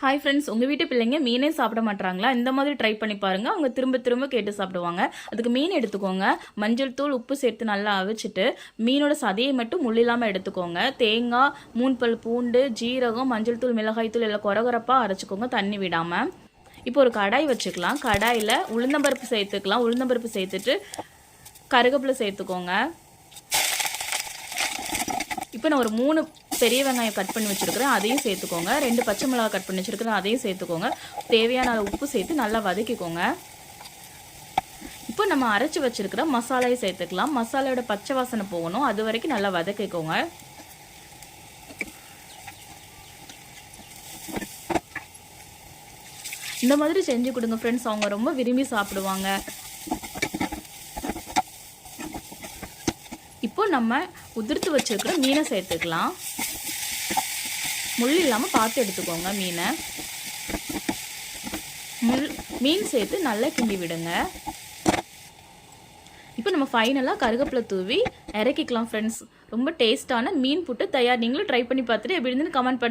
Hi friends, உங்கள் வீட்டு பிள்ளைங்க மீனே சாப்பிட மாட்டாங்களா? இந்த மாதிரி ட்ரை பண்ணி பாருங்கள். அவங்க திரும்ப திரும்ப கேட்டு சாப்பிடுவாங்க. அதுக்கு மீன் எடுத்துக்கோங்க. மஞ்சள் தூள், உப்பு சேர்த்து நல்லா அவிச்சிட்டு மீனோட சதையை மட்டும் முள்ளில்லாமல் எடுத்துக்கோங்க. தேங்காய், 3 பல் பூண்டு, ஜீரகம், மஞ்சள் தூள், மிளகாய் தூள் எல்லாம் கொரகொரப்பாக அரைச்சிக்கோங்க, தண்ணி விடாமல். இப்போ ஒரு கடாய் வச்சுக்கலாம். கடாயில் உளுந்தம்பருப்பு சேர்த்துக்கலாம். உளுந்தம்பருப்பு சேர்த்துட்டு கருவேப்பிலை சேர்த்துக்கோங்க. இப்போ நான் ஒரு 3 பெரிய வெங்காயம் கட் பண்ணி வச்சுருக்கிறேன், அதையும் சேர்த்துக்கோங்க. 2 பச்சை மிளகாய் கட் பண்ணி வச்சுருக்கிறேன், அதையும் சேர்த்துக்கோங்க. தேவையான உப்பு சேர்த்து நல்லா வதக்கிக்கோங்க. இப்போ நம்ம அரைச்சி வச்சுருக்கிற மசாலையை சேர்த்துக்கலாம். மசாலையோட பச்சை வாசனை போகணும், அது வரைக்கும் நல்லா வதக்கிக்கோங்க. இந்த மாதிரி செஞ்சு கொடுங்க ஃப்ரெண்ட்ஸ், அவங்க ரொம்ப விரும்பி சாப்பிடுவாங்க. இப்போ நம்ம உதிர்த்து வச்சுருக்கிற மீனை சேர்த்துக்கலாம். முள் இல்லாமல் பார்த்து எடுத்துக்கோங்க மீனை. மீன் சேர்த்து நல்லா கிண்டி விடுங்க. இப்போ நம்ம ஃபைனலாக கருவேப்பிலை தூவி இறக்கிக்கலாம் ஃப்ரெண்ட்ஸ். ரொம்ப டேஸ்டான மீன் புட்டு தயார். நீங்களும் ட்ரை பண்ணி பார்த்துட்டு எப்படி இருந்துன்னு கமெண்ட் பண்ணுங்க.